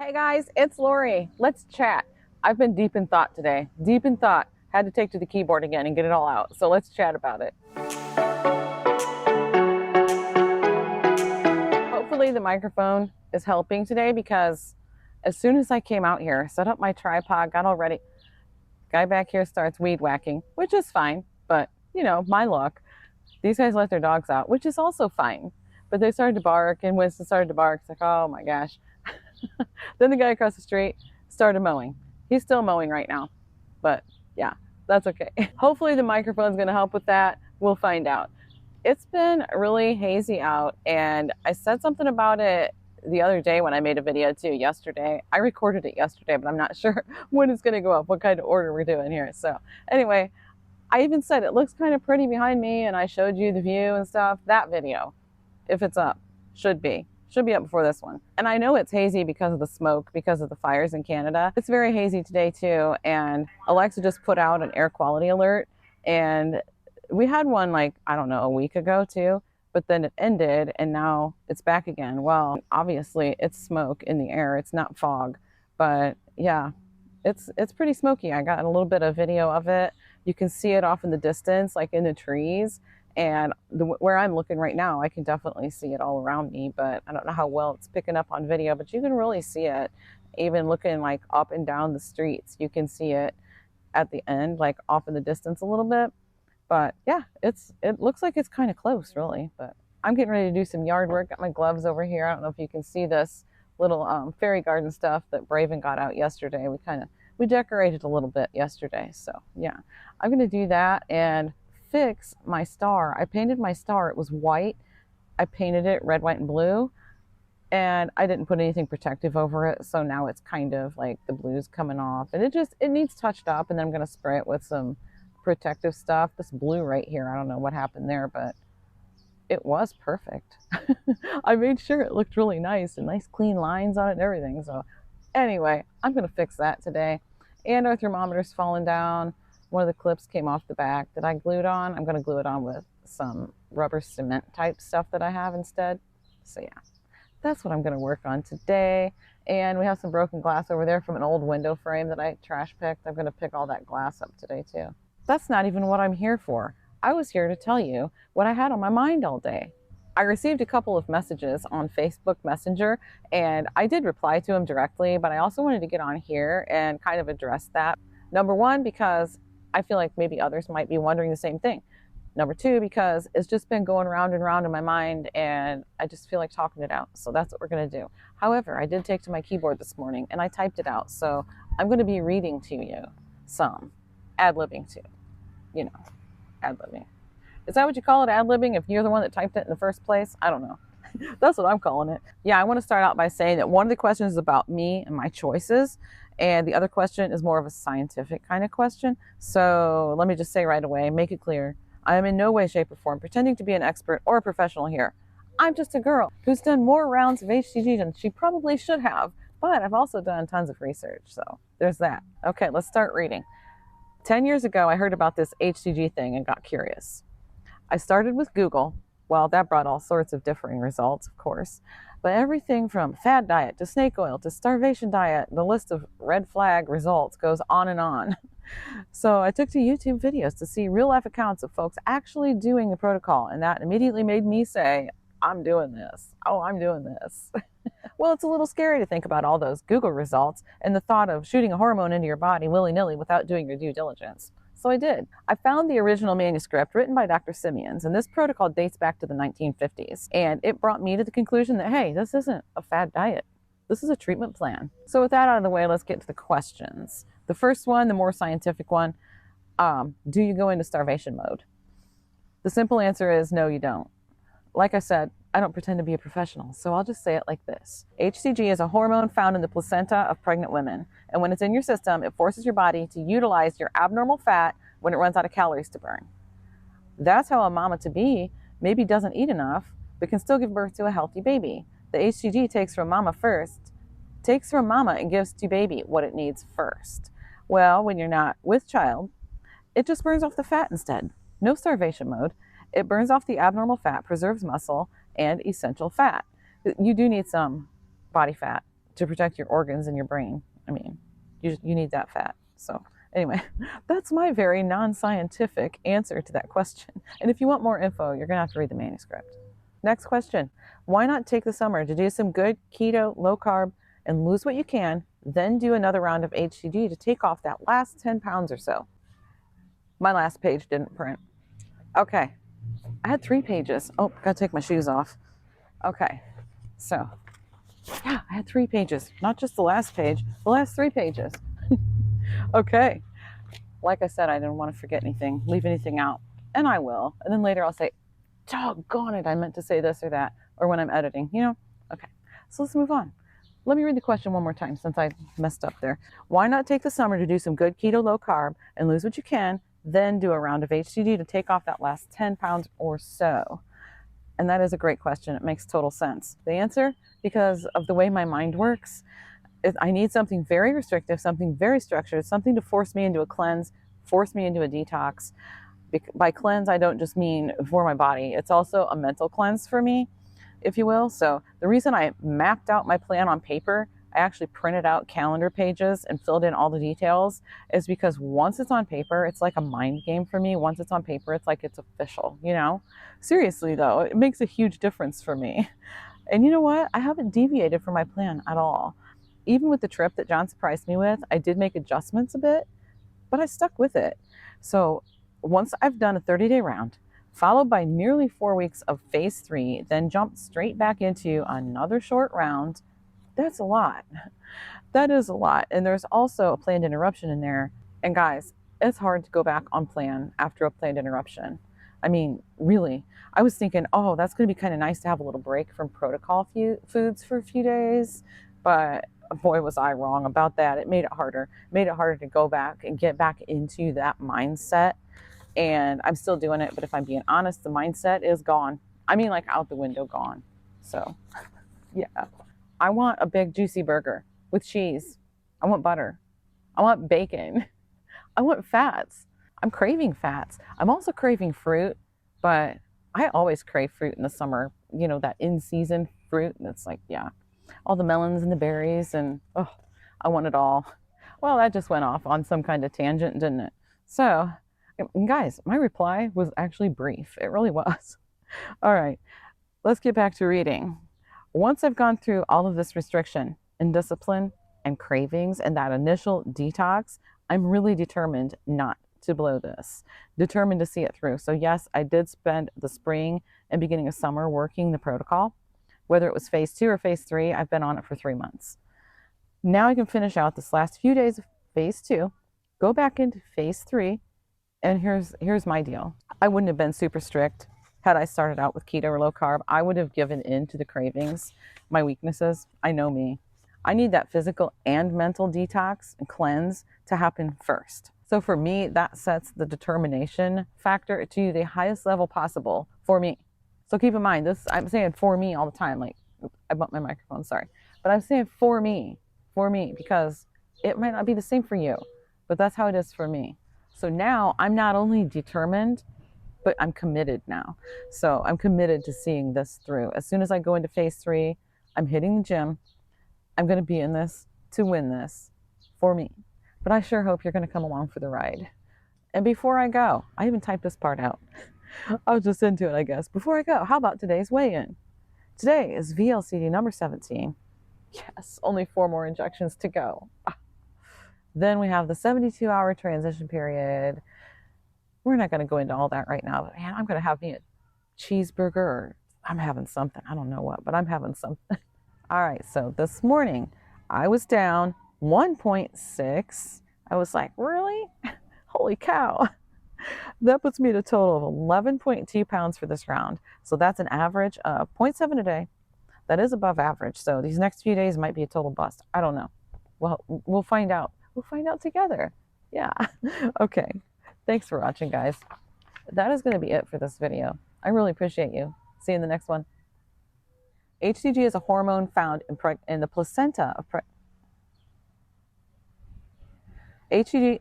Hey guys, it's Lori. Let's chat. I've been deep in thought today. Deep in thought. Had to take to the keyboard again and get it all out. So let's chat about it. Hopefully the microphone is helping today because as soon as I came out here, set up my tripod, got all ready, guy back here starts weed whacking, which is fine, but my luck. These guys let their dogs out, which is also fine. But they started to bark and Winston started to bark. It's like, oh my gosh. Then the guy across the street started mowing. He's still mowing right now, but yeah, that's okay. Hopefully the microphone's going to help with that. We'll find out. It's been really hazy out, and I said something about it the other day when I made a video too yesterday. I recorded it yesterday, but I'm not sure when it's going to go up, what kind of order we're doing here. So anyway, I even said it looks kind of pretty behind me, and I showed you the view and stuff. That video, if it's up, should be up before this one. And I know it's hazy because of the smoke, because of the fires in Canada. It's very hazy today too. And Alexa just put out an air quality alert. And we had one like, I don't know, a week ago too, but then it ended and now it's back again. Well, obviously it's smoke in the air. It's not fog, but yeah, it's pretty smoky. I got a little bit of video of it. You can see it off in the distance, like in the trees. And where I'm looking right now, I can definitely see it all around me, but I don't know how well it's picking up on video, but you can really see it even looking like up and down the streets. You can see it at the end, like off in the distance a little bit. But yeah, it looks like it's kind of close really, but I'm getting ready to do some yard work. Got my gloves over here. I don't know if you can see this little fairy garden stuff that Braven got out yesterday. We decorated a little bit yesterday. So yeah, I'm going to do that and fix my star. I painted my star. It was white. I painted it red, white, and blue. And I didn't put anything protective over it. So now it's kind of like the blue's coming off. And it needs touched up. And then I'm going to spray it with some protective stuff. This blue right here, I don't know what happened there, but it was perfect. I made sure it looked really nice and nice clean lines on it and everything. So anyway, I'm going to fix that today. And our thermometer's fallen down. One of the clips came off the back that I glued on. I'm going to glue it on with some rubber cement type stuff that I have instead. So yeah, that's what I'm going to work on today. And we have some broken glass over there from an old window frame that I trash picked. I'm going to pick all that glass up today too. That's not even what I'm here for. I was here to tell you what I had on my mind all day. I received a couple of messages on Facebook Messenger, and I did reply to them directly, but I also wanted to get on here and kind of address that. Number one, because I feel like maybe others might be wondering the same thing. Number two, because it's just been going round and round in my mind and I just feel like talking it out. So that's what we're going to do. However, I did take to my keyboard this morning and I typed it out. So I'm going to be reading to you some, ad-libbing too. Ad-libbing. Is that what you call it, ad-libbing, if you're the one that typed it in the first place? I don't know. That's what I'm calling it. Yeah, I want to start out by saying that one of the questions is about me and my choices. And the other question is more of a scientific kind of question. So let me just say right away, make it clear, I am in no way, shape, or form pretending to be an expert or a professional here. I'm just a girl who's done more rounds of HCG than she probably should have, but I've also done tons of research. So there's that. Okay, let's start reading. 10 years ago, I heard about this HCG thing and got curious. I started with Google. Well, that brought all sorts of differing results, of course. But everything from fad diet to snake oil to starvation diet, the list of red flag results goes on and on. So I took to YouTube videos to see real life accounts of folks actually doing the protocol, and that immediately made me say, I'm doing this. Oh, I'm doing this. Well, it's a little scary to think about all those Google results and the thought of shooting a hormone into your body willy-nilly without doing your due diligence. So I did. I found the original manuscript written by Dr. Simeons, and this protocol dates back to the 1950s. And it brought me to the conclusion that, hey, this isn't a fad diet. This is a treatment plan. So with that out of the way, let's get to the questions. The first one, the more scientific one, do you go into starvation mode? The simple answer is no, you don't. Like I said, I don't pretend to be a professional, so I'll just say it like this. HCG is a hormone found in the placenta of pregnant women, and when it's in your system, it forces your body to utilize your abnormal fat when it runs out of calories to burn. That's how a mama-to-be maybe doesn't eat enough, but can still give birth to a healthy baby. The HCG takes from mama and gives to baby what it needs first. Well, when you're not with child, it just burns off the fat instead. No starvation mode. It burns off the abnormal fat, preserves muscle, and essential fat. You do need some body fat to protect your organs and your brain. I mean, you need that fat. So anyway, that's my very non-scientific answer to that question. And if you want more info, you're gonna have to read the manuscript. Next question. Why not take the summer to do some good keto, low carb, and lose what you can, then do another round of HTG to take off that last 10 pounds or so? My last page didn't print. Okay, I had 3 pages. Oh, gotta take my shoes off. Okay, so yeah, I had 3 pages, not just the last page, the last 3 pages. Okay, like I said, I didn't want to forget anything, leave anything out, and I will. And then later I'll say, doggone it, I meant to say this or that, or when I'm editing, you know? Okay, so let's move on. Let me read the question one more time since I messed up there. Why not take the summer to do some good keto, low carb, and lose what you can, then do a round of HTG to take off that last 10 pounds or so? And that is a great question. It makes total sense. The answer, because of the way my mind works, is I need something very restrictive, something very structured, something to force me into a cleanse, force me into a detox. By cleanse, I don't just mean for my body. It's also a mental cleanse for me, if you will. So the reason I mapped out my plan on paper, I actually printed out calendar pages and filled in all the details, is because once it's on paper, it's like a mind game for me. Once it's on paper, it's like it's official, you know? Seriously though, it makes a huge difference for me. And you know what? I haven't deviated from my plan at all. Even with the trip that John surprised me with, I did make adjustments a bit, but I stuck with it. So once I've done a 30-day round, followed by nearly 4 weeks of phase 3, then jump straight back into another short round, that's a lot. That is a lot. And there's also a planned interruption in there. And guys, it's hard to go back on plan after a planned interruption. I mean, really, I was thinking, oh, that's going to be kind of nice to have a little break from protocol foods for a few days. But boy, was I wrong about that. It made it harder. It made it harder to go back and get back into that mindset. And I'm still doing it. But if I'm being honest, the mindset is gone. I mean, like out the window, gone. So, yeah. I want a big juicy burger with cheese. I want butter. I want bacon. I want fats. I'm craving fats. I'm also craving fruit, but I always crave fruit in the summer, you know, that in-season fruit. And it's like, yeah, all the melons and the berries, and oh, I want it all. Well, that just went off on some kind of tangent, didn't it? So, guys, my reply was actually brief. It really was. All right, let's get back to reading. Once I've gone through all of this restriction and discipline and cravings and that initial detox, I'm really determined not to blow this, determined to see it through. So yes, I did spend the spring and beginning of summer working the protocol. Whether it was phase 2 or phase 3, I've been on it for 3 months. Now I can finish out this last few days of phase 2, go back into phase 3, and here's my deal. I wouldn't have been super strict had I started out with keto or low carb. I would have given in to the cravings, my weaknesses. I know me. I need that physical and mental detox and cleanse to happen first. So for me, that sets the determination factor to the highest level possible for me. So keep in mind, this, I'm saying for me all the time. Like, I bumped my microphone, sorry. But I'm saying for me, because it might not be the same for you, but that's how it is for me. So now I'm not only determined, but I'm committed now. So I'm committed to seeing this through. As soon as I go into phase 3, I'm hitting the gym. I'm going to be in this to win this for me. But I sure hope you're going to come along for the ride. And before I go, I even typed this part out. I was just into it, I guess. Before I go, how about today's weigh-in? Today is VLCD number 17. Yes, only 4 more injections to go. Then we have the 72-hour transition period. We're not going to go into all that right now, but man, I'm going to have me a cheeseburger, or I'm having something. I don't know what, but I'm having something. All right, so this morning I was down 1.6. I was like, really? Holy cow. That puts me at a total of 11.2 pounds for this round. So that's an average of 0.7 a day. That is above average. So these next few days might be a total bust. I don't know. Well, we'll find out. We'll find out together. Yeah. Okay. Thanks for watching, guys. That is going to be it for this video. I really appreciate you. See you in the next one. HCG is a hormone found in the placenta of HCG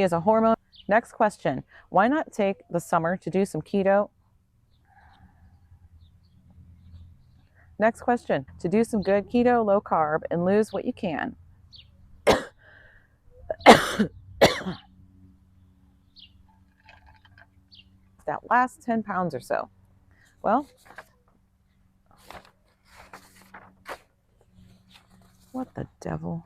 is a hormone. Next question. Why not take the summer to do some keto? Next question. To do some good keto, low carb, and lose what you can. That last 10 pounds or so. Well, what the devil?